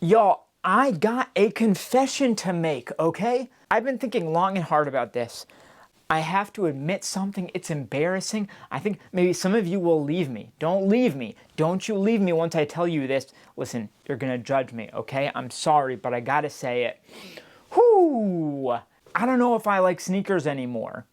Y'all, I got a confession to make, okay? I've been thinking long and hard about this. I have to admit something. It's embarrassing. I think maybe some of you will leave me. Don't leave me. Don't you leave me once I tell you this. Listen, you're gonna judge me, okay? I'm sorry, but I gotta say it. Whoo! I don't know if I like sneakers anymore.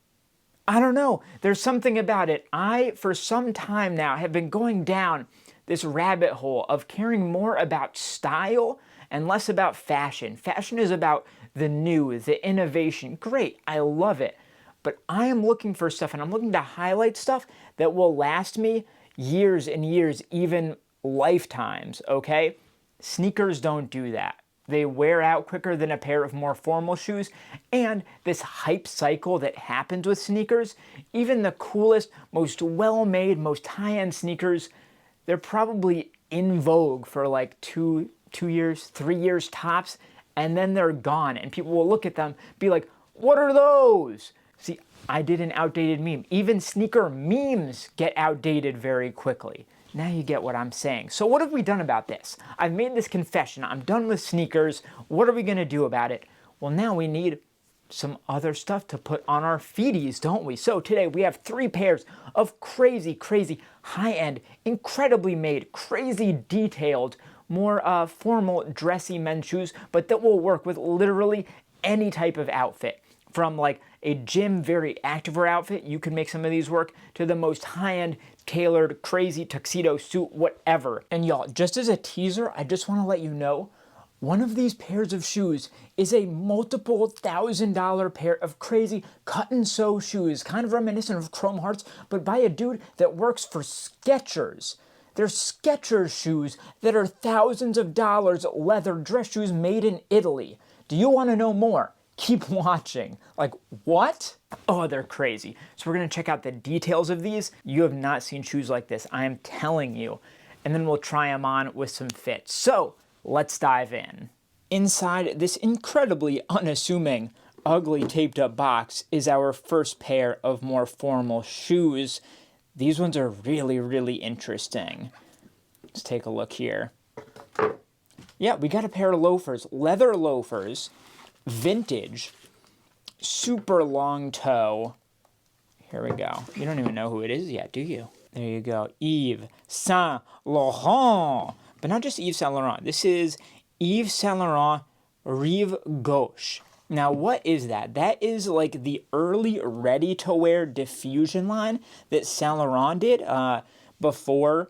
I don't know. There's something about it. I, for some time now, have been going down this rabbit hole of caring more about style and less about fashion. Fashion is about the new, the innovation. Great, I love it. But I am looking for stuff, and I'm looking to highlight stuff that will last me years and years, even lifetimes, okay? Sneakers don't do that. They wear out quicker than a pair of more formal shoes, and this hype cycle that happens with sneakers, even the coolest, most well-made, most high-end sneakers, they're probably in vogue for like two years, 3 years tops, and then they're gone, and people will look at them, be like, what are those? See, I did an outdated meme. Even sneaker memes get outdated very quickly. Now you get what I'm saying. So what have we done about this? I've made this confession. I'm done with sneakers. What are we going to do about it? Well, now we need some other stuff to put on our feeties, don't we? So today we have 3 pairs of crazy, crazy, high-end, incredibly made, crazy detailed, more formal, dressy men's shoes, but that will work with literally any type of outfit. From like a gym, very activewear outfit, you can make some of these work, to the most high-end, tailored, crazy tuxedo suit, whatever. And y'all, just as a teaser, I just want to let you know, one of these pairs of shoes is a multiple $1,000 pair of crazy cut and sew shoes, kind of reminiscent of Chrome Hearts, but by a dude that works for Skechers. They're Skechers shoes that are thousands of dollars, leather dress shoes made in Italy. Do you want to know more? Keep watching. Like, what? Oh, they're crazy. So we're gonna check out the details of these. You have not seen shoes like this, I am telling you. And then we'll try them on with some fits. So let's dive in. Inside this incredibly unassuming, ugly taped up box is our first pair of more formal shoes. These ones are really, really interesting. Let's take a look here. Yeah, we got a pair of loafers, leather loafers, vintage, super long toe. Here we go. You don't even know who it is yet, do you? There you go. Yves Saint Laurent. But not just Yves Saint Laurent. This is Yves Saint Laurent Rive Gauche. Now, what is that? That is like the early ready-to-wear diffusion line that Saint Laurent did before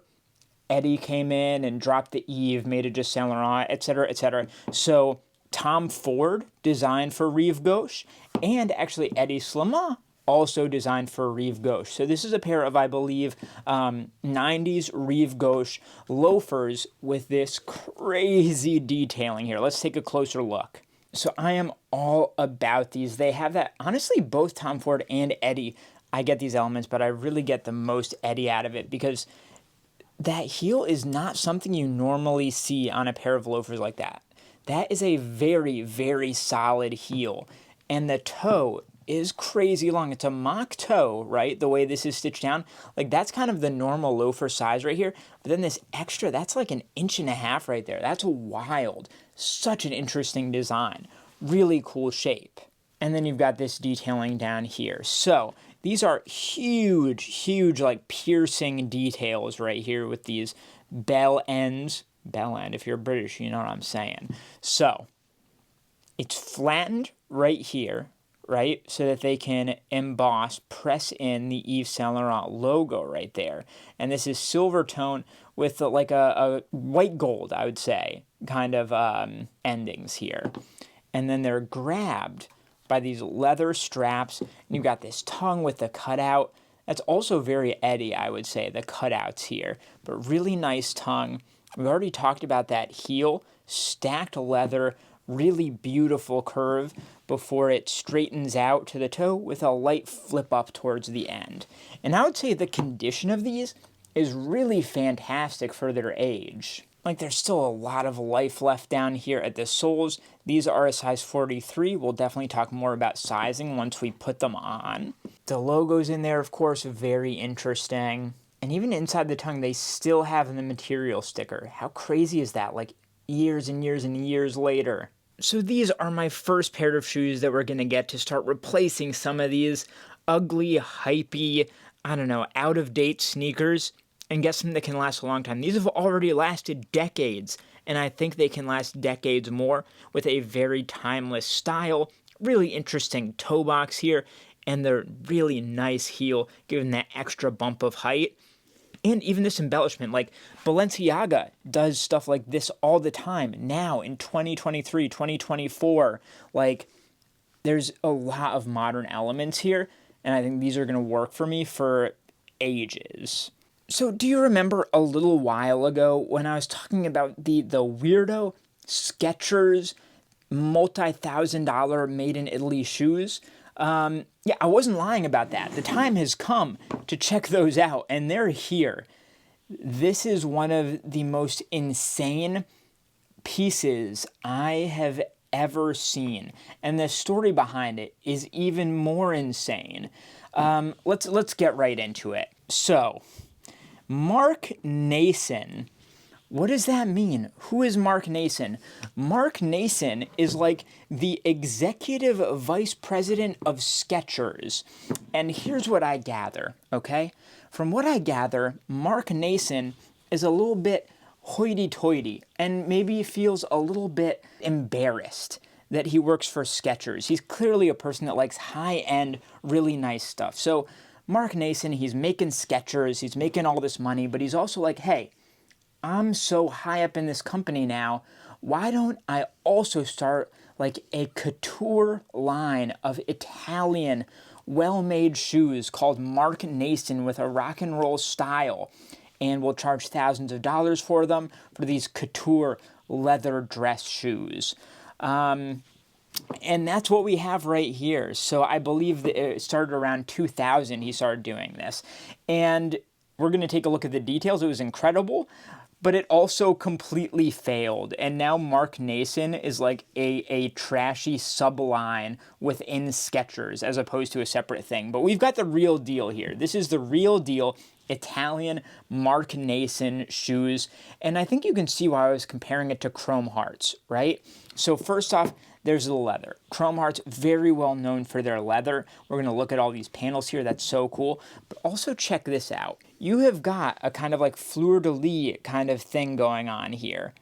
Eddie came in and dropped the Yves, made it just Saint Laurent, etc., etc. So Tom Ford designed for Rive Gauche, and actually Eddie Slimane also designed for Rive Gauche. So this is a pair of, I believe, 90s Rive Gauche loafers with this crazy detailing here. Let's take a closer look. So I am all about these. They have that, honestly, both Tom Ford and Eddie, I get these elements, but I really get the most Eddie out of it because that heel is not something you normally see on a pair of loafers like that. That is a very, very solid heel. And the toe is crazy long. It's a mock toe, right? The way this is stitched down. Like, that's kind of the normal loafer size right here. But then this extra, that's like 1.5 inches right there. That's wild. Such an interesting design. Really cool shape. And then you've got this detailing down here. So these are huge, huge, like piercing details right here with these bell ends. Bell end, if you're British, you know what I'm saying. So it's flattened right here, right? So that they can emboss, press in the Yves Saint Laurent logo right there. And this is silver tone with like a white gold, I would say, kind of endings here. And then they're grabbed by these leather straps. And you've got this tongue with the cutout. That's also very Eddie, I would say, the cutouts here. But really nice tongue. We've already talked about that heel, stacked leather, really beautiful curve before it straightens out to the toe with a light flip up towards the end. And I would say the condition of these is really fantastic for their age. Like, there's still a lot of life left down here at the soles. These are a size 43. We'll definitely talk more about sizing once we put them on. The logo's in there, of course, very interesting. And even inside the tongue, they still have the material sticker. How crazy is that? Like, years and years and years later. So these are my first pair of shoes that we're going to get to start replacing some of these ugly, hypey, I don't know, out-of-date sneakers and get something that can last a long time. These have already lasted decades, and I think they can last decades more with a very timeless style. Really interesting toe box here, and the really nice heel, giving that extra bump of height. And even this embellishment, like Balenciaga does stuff like this all the time now in 2023, 2024. Like, there's a lot of modern elements here, and I think these are going to work for me for ages. So do you remember a little while ago when I was talking about the weirdo Skechers multi-$1,000 made in Italy shoes? Yeah, I wasn't lying about that. The time has come to check those out, and they're here. This is one of the most insane pieces I have ever seen, and the story behind it is even more insane. Let's get right into it. So, Mark Nason. What does that mean? Who is Mark Nason? Mark Nason is like the executive vice president of Skechers. And here's what I gather, okay? From what I gather, Mark Nason is a little bit hoity-toity and maybe feels a little bit embarrassed that he works for Skechers. He's clearly a person that likes high-end, really nice stuff. So Mark Nason, he's making Skechers, he's making all this money, but he's also like, hey, I'm so high up in this company now, why don't I also start like a couture line of Italian well-made shoes called Mark Nason with a rock and roll style, and we'll charge thousands of dollars for them for these couture leather dress shoes. And that's what we have right here. So I believe that it started around 2000 he started doing this. And we're going to take a look at the details. It was incredible, but it also completely failed. And now Mark Nason is like a trashy subline within Skechers as opposed to a separate thing. But we've got the real deal here. This is the real deal Italian Mark Nason shoes. And I think you can see why I was comparing it to Chrome Hearts, right? So first off, there's the leather. Chrome Hearts, very well known for their leather. We're going to look at all these panels here. That's so cool. But also check this out. You have got a kind of like fleur-de-lis kind of thing going on here.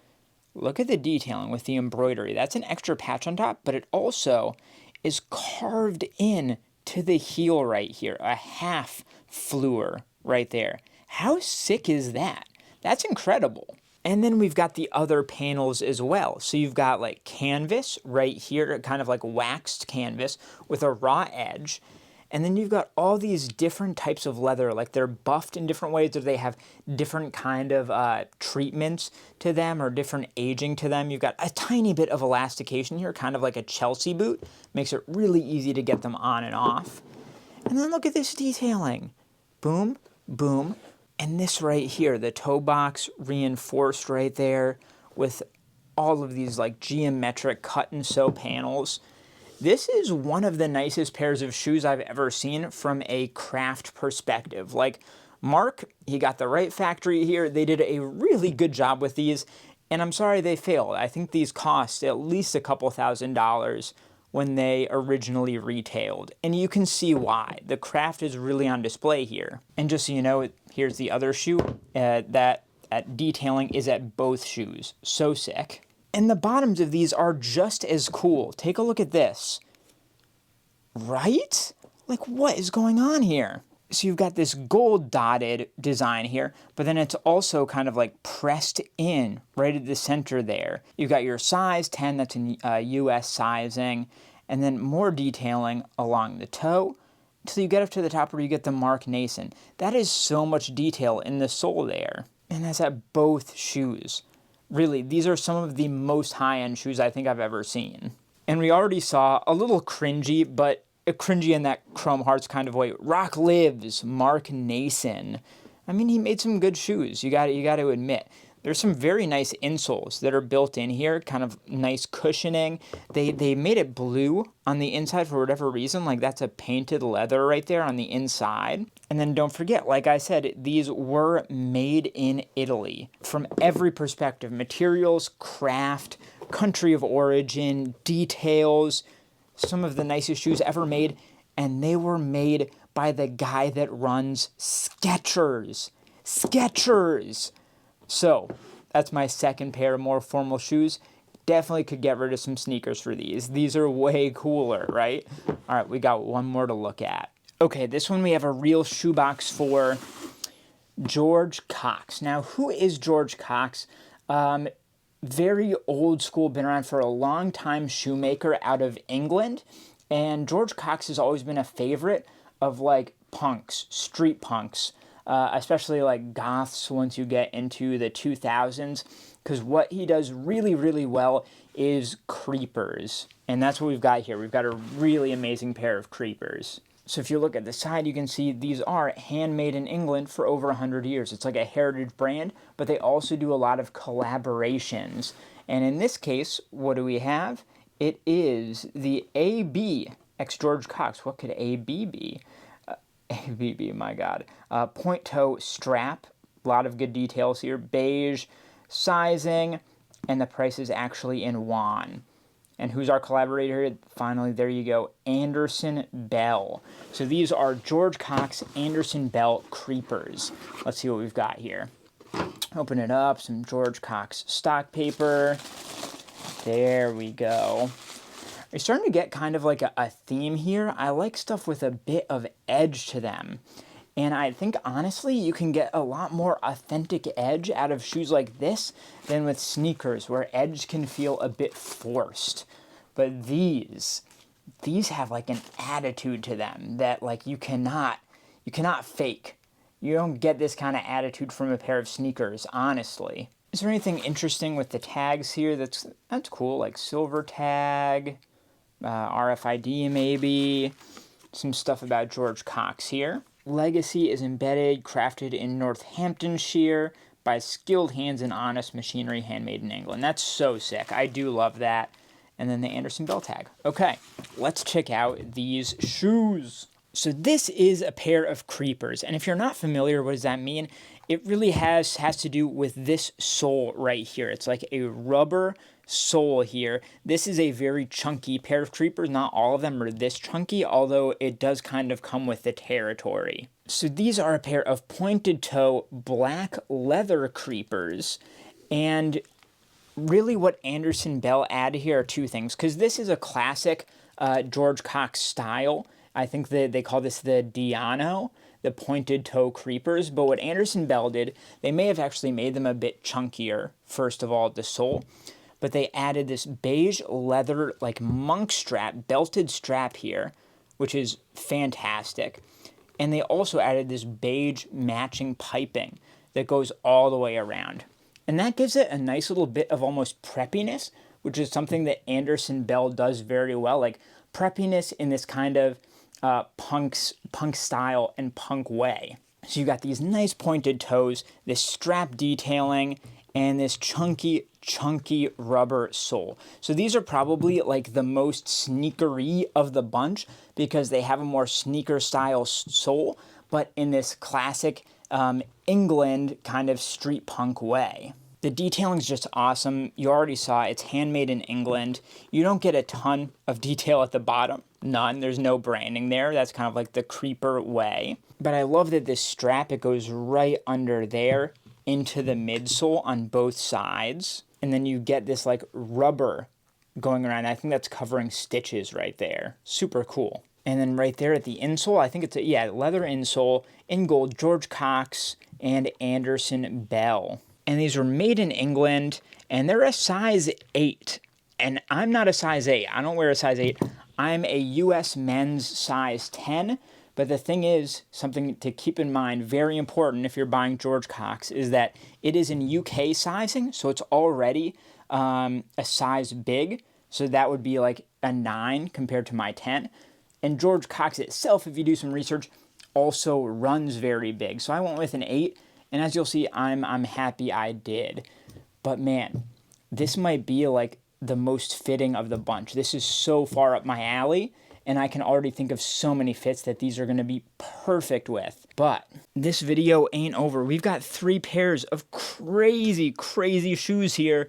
Look at the detailing with the embroidery. That's an extra patch on top, but it also is carved in to the heel right here. A half fleur right there. How sick is that? That's incredible. And then we've got the other panels as well. So you've got like canvas right here, kind of like waxed canvas with a raw edge. And then you've got all these different types of leather, like they're buffed in different ways, or they have different kind of treatments to them or different aging to them. You've got a tiny bit of elastication here, kind of like a Chelsea boot. Makes it really easy to get them on and off. And then look at this detailing. Boom, boom. And this right here, the toe box reinforced right there with all of these like geometric cut and sew panels. This is one of the nicest pairs of shoes I've ever seen from a craft perspective. Like Mark, he got the right factory here. They did a really good job with these, and I'm sorry they failed. I think these cost at least a couple $1,000s when they originally retailed. And you can see why. The craft is really on display here. And just so you know, here's the other shoe. That detailing is at both shoes. So sick. And the bottoms of these are just as cool. Take a look at this. Right? Like, what is going on here? So you've got this gold dotted design here, but then it's also kind of like pressed in right at the center there. You've got your size 10, that's in US sizing, and then more detailing along the toe until you get up to the top where you get the Mark Nason. That is so much detail in the sole there. And that's at both shoes. Really, these are some of the most high-end shoes I think I've ever seen. And we already saw a little cringy, but cringy in that Chrome Hearts kind of way. Rock lives, Mark Nason. I mean, he made some good shoes. You got to admit. There's some very nice insoles that are built in here, kind of nice cushioning. They made it blue on the inside for whatever reason, like that's a painted leather right there on the inside. And then don't forget, like I said, these were made in Italy from every perspective: materials, craft, country of origin, details, some of the nicest shoes ever made. And they were made by the guy that runs Skechers. Skechers! So, that's my second pair of more formal shoes. Definitely could get rid of some sneakers for these. These are way cooler, right? All right, we got one more to look at. Okay, this one we have a real shoebox for George Cox. Now, who is George Cox? Very old school, been around for a long time, shoemaker out of England. And George Cox has always been a favorite of like punks, street punks. Especially like goths once you get into the 2000s, because what he does really, really well is creepers. And that's what we've got here. We've got a really amazing pair of creepers. So if you look at the side, you can see these are handmade in England for over 100 years. It's like a heritage brand, but they also do a lot of collaborations. And in this case, what do we have? It is the AB X George Cox. What could AB be? ABB, my God. Point toe strap, a lot of good details here. Beige sizing, and the price is actually in won. And who's our collaborator? Finally, there you go, Anderson Bell. So these are George Cox Anderson Bell creepers. Let's see what we've got here. Open it up, some George Cox stock paper. There we go. You're starting to get kind of like a theme here. I like stuff with a bit of edge to them. And I think, honestly, you can get a lot more authentic edge out of shoes like this than with sneakers, where edge can feel a bit forced. But these have like an attitude to them that like you cannot fake. You don't get this kind of attitude from a pair of sneakers, honestly. Is there anything interesting with the tags here that's cool? Like silver tag, RFID maybe, some stuff about George Cox here. Legacy is embedded, crafted in Northamptonshire by skilled hands and honest machinery, handmade in England. That's so sick. I do love that. And then the Anderson Bell tag. Okay, let's check out these shoes. So this is a pair of creepers. And if you're not familiar, what does that mean? It really has to do with this sole right here. It's like a rubber sole here. This is a very chunky pair of creepers. Not all of them are this chunky, although it does kind of come with the territory. So these are a pair of pointed toe black leather creepers. And really what Anderson Bell added here are two things, because this is a classic George Cox style. I think that they call this the Diano, the pointed toe creepers. But what Anderson Bell did, they may have actually made them a bit chunkier, first of all, the sole. But they added this beige leather, like monk strap, belted strap here, which is fantastic. And they also added this beige matching piping that goes all the way around. And that gives it a nice little bit of almost preppiness, which is something that Anderson Bell does very well. Like preppiness in this kind of punk style and punk way. So you got these nice pointed toes, this strap detailing, and this chunky rubber sole. So these are probably like the most sneakery of the bunch because they have a more sneaker style sole, but in this classic England kind of street punk way. The detailing is just awesome. You already saw it's handmade in England. You don't get a ton of detail at the bottom. None. There's no branding there. That's kind of like the creeper way. But I love that this strap, it goes right under there into the midsole on both sides. And then you get this like rubber going around. I think that's covering stitches right there. Super cool. And then right there at the insole, I think it's a leather insole in gold, George Cox and Anderson Bell. And these were made in England, and they're a size 8. And I'm not a size 8. I don't wear a size 8. I'm a US men's size 10. But the thing is, something to keep in mind, very important if you're buying George Cox, is that it is in UK sizing, so it's already a size big. So that would be like a 9 compared to my 10. And George Cox itself, if you do some research, also runs very big. So I went with an 8. And as you'll see, I'm happy I did. But man, this might be like the most fitting of the bunch. This is so far up my alley, and I can already think of so many fits that these are going to be perfect with. But this video ain't over. We've got 3 pairs of crazy, crazy shoes here,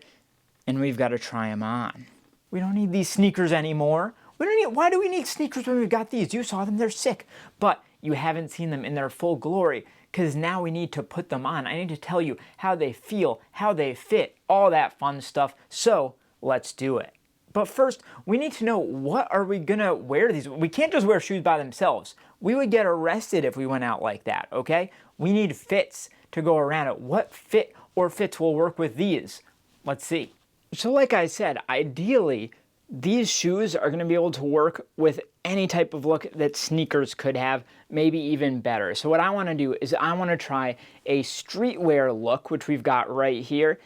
and we've got to try them on. We don't need these sneakers anymore. Why do we need sneakers when we've got these? You saw them, they're sick. But you haven't seen them in their full glory, because now we need to put them on. I need to tell you how they feel, how they fit, all that fun stuff. So let's do it. But first, we need to know, what are we gonna wear these? We can't just wear shoes by themselves. We would get arrested if we went out like that, okay? We need fits to go around it. What fit or fits will work with these? Let's see. So like I said, ideally, these shoes are going to be able to work with any type of look that sneakers could have, maybe even better. So what I want to do is I want to try a streetwear look, which we've got right here,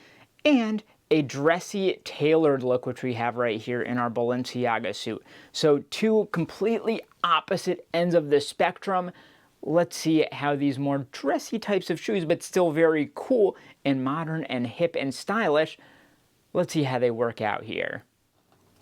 and a dressy tailored look, which we have right here in our Balenciaga suit. So 2 completely opposite ends of the spectrum. Let's see how these more dressy types of shoes, but still very cool and modern and hip and stylish, let's see how they work out here.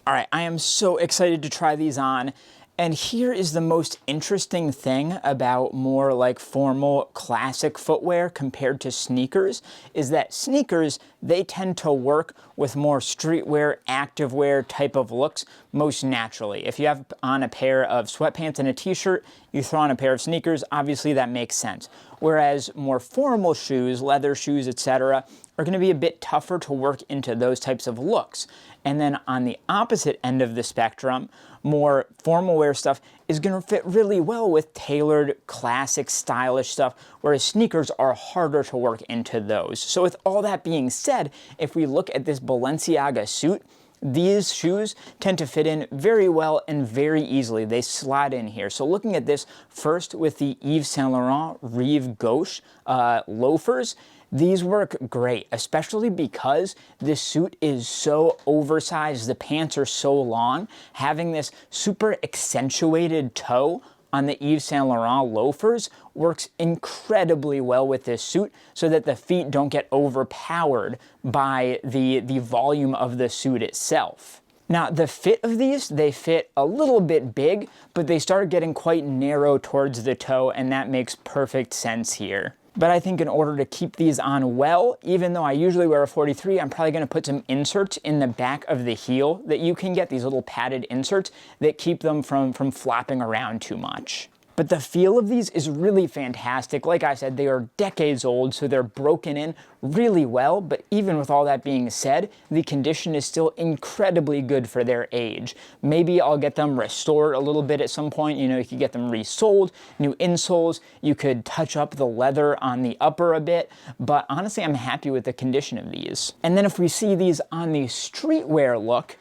All right, I am so excited to try these on. And here is the most interesting thing about more like formal classic footwear compared to sneakers, is that sneakers, they tend to work with more streetwear, activewear type of looks most naturally. If you have on a pair of sweatpants and a t-shirt, you throw on a pair of sneakers, obviously that makes sense. Whereas more formal shoes, leather shoes, etc., are going to be a bit tougher to work into those types of looks. And then on the opposite end of the spectrum, more formal wear stuff is going to fit really well with tailored, classic, stylish stuff, whereas sneakers are harder to work into those. So with all that being said, if we look at this Balenciaga suit, these shoes tend to fit in very well and very easily. They slide in here. So looking at this first with the Saint Laurent Rive Gauche loafers, these work great, especially because this suit is so oversized, the pants are so long. Having this super accentuated toe on the Yves Saint Laurent loafers works incredibly well with this suit, so that the feet don't get overpowered by the volume of the suit itself. Now, the fit of these, they fit a little bit big, but they start getting quite narrow towards the toe, and that makes perfect sense here. But I think in order to keep these on well, even though I usually wear a 43, I'm probably going to put some inserts in the back of the heel that you can get, these little padded inserts that keep them from flopping around too much. But the feel of these is really fantastic. Like I said, they are decades old, so they're broken in really well, but even with all that being said, the condition is still incredibly good for their age. Maybe I'll get them restored a little bit at some point. You know, you could get them resoled, new insoles, you could touch up the leather on the upper a bit, but honestly, I'm happy with the condition of these. And then if we see these on the streetwear look,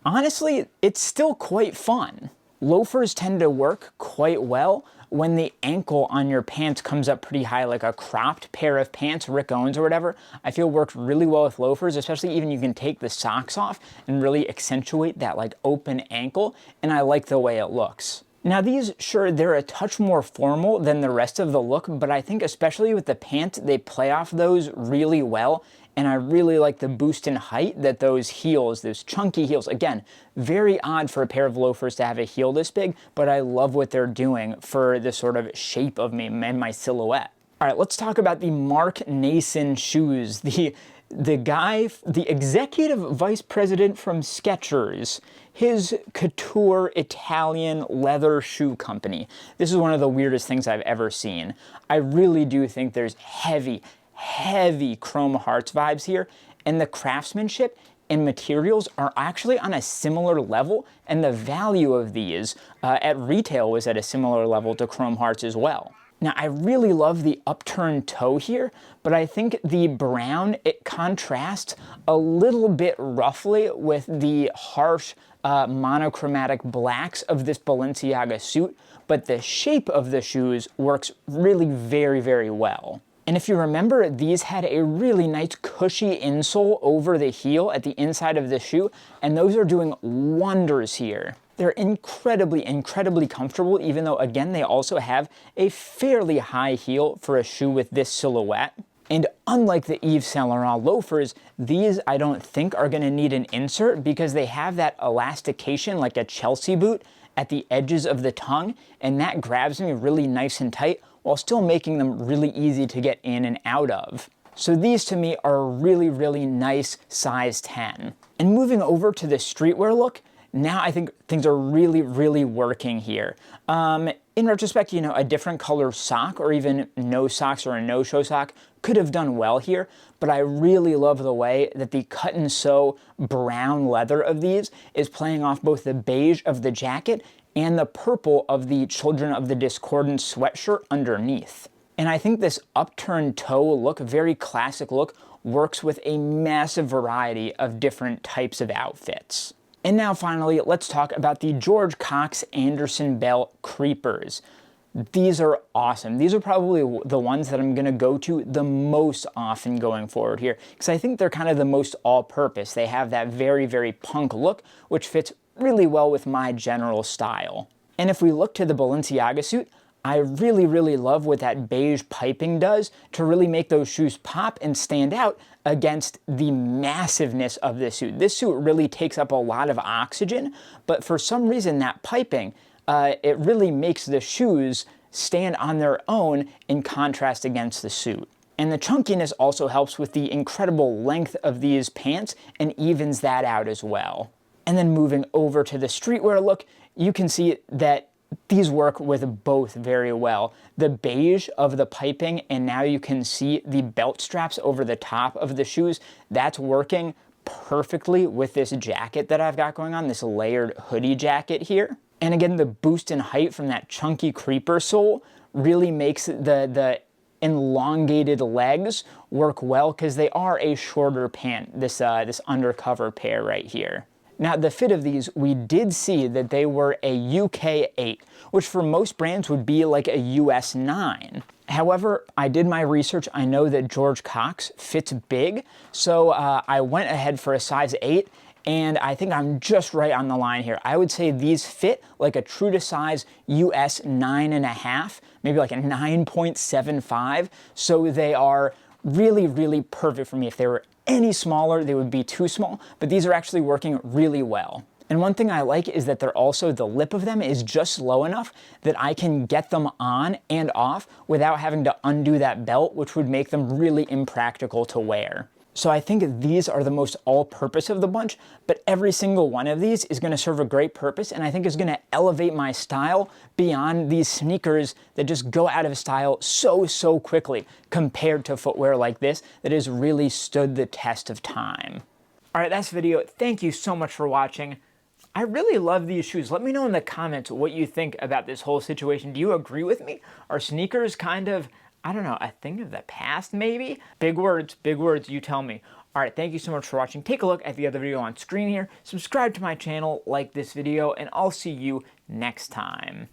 honestly, it's still quite fun. Loafers tend to work quite well when the ankle on your pants comes up pretty high, like a cropped pair of pants, Rick Owens or whatever. I feel works really well with loafers, especially even you can take the socks off and really accentuate that like open ankle, and I like the way it looks. Now these, sure, they're a touch more formal than the rest of the look, but I think especially with the pants, they play off those really well. And I really like the boost in height that those heels, those chunky heels, again, very odd for a pair of loafers to have a heel this big, but I love what they're doing for the sort of shape of me and my silhouette. All right, let's talk about the Mark Nason shoes. The executive vice president from Skechers, his couture Italian leather shoe company. This is one of the weirdest things I've ever seen. I really do think there's heavy chrome hearts vibes here, and the craftsmanship and materials are actually on a similar level, and the value of these at retail was at a similar level to chrome hearts as well. Now I really love the upturned toe here, but I think the brown, it contrasts a little bit roughly with the harsh monochromatic blacks of this Balenciaga suit, but the shape of the shoes works really very well. And if you remember, these had a really nice cushy insole over the heel at the inside of the shoe, and those are doing wonders here. They're incredibly comfortable, even though, again, they also have a fairly high heel for a shoe with this silhouette. And unlike the Yves Saint Laurent loafers, these I don't think are going to need an insert because they have that elastication like a Chelsea boot at the edges of the tongue, and that grabs me really nice and tight while still making them really easy to get in and out of. So these to me are a really, really nice size 10. And moving over to the streetwear look, now I think things are really, really working here. In retrospect, you know, a different color sock or even no socks or a no-show sock could have done well here, but I really love the way that the cut and sew brown leather of these is playing off both the beige of the jacket and the purple of the Children of the Discordant sweatshirt underneath. And I think this upturned toe look, very classic look, works with a massive variety of different types of outfits. And now finally, let's talk about the George Cox Anderson Bell Creepers. These are awesome. These are probably the ones that I'm going to go to the most often going forward here, because I think they're kind of the most all-purpose. They have that very, very punk look, which fits really well with my general style. And if we look to the Balenciaga suit, I really, really love what that beige piping does to really make those shoes pop and stand out against the massiveness of this suit. This suit really takes up a lot of oxygen, but for some reason that piping, it really makes the shoes stand on their own in contrast against the suit. And the chunkiness also helps with the incredible length of these pants and evens that out as well. And then moving over to the streetwear look, you can see that these work with both very well. The beige of the piping, and now you can see the belt straps over the top of the shoes, that's working perfectly with this jacket that I've got going on, this layered hoodie jacket here. And again, the boost in height from that chunky creeper sole really makes the elongated legs work well because they are a shorter pant, this undercover pair right here. Now, the fit of these, we did see that they were a UK 8, which for most brands would be like a US 9. However, I did my research. I know that George Cox fits big, so I went ahead for a size 8, and I think I'm just right on the line here. I would say these fit like a true to size US 9.5, maybe like a 9.75, so they are really, really perfect for me. If they were any smaller, they would be too small, but these are actually working really well. And one thing I like is that they're also, the lip of them is just low enough that I can get them on and off without having to undo that belt, which would make them really impractical to wear. So I think these are the most all-purpose of the bunch, but every single one of these is going to serve a great purpose, and I think is going to elevate my style beyond these sneakers that just go out of style so quickly compared to footwear like this that has really stood the test of time. All right, that's the video. Thank you so much for watching. I really love these shoes. Let me know in the comments what you think about this whole situation. Do you agree with me? Are sneakers kind of, I don't know, a thing of the past maybe? Big words, you tell me. All right, thank you so much for watching. Take a look at the other video on screen here. Subscribe to my channel, like this video, and I'll see you next time.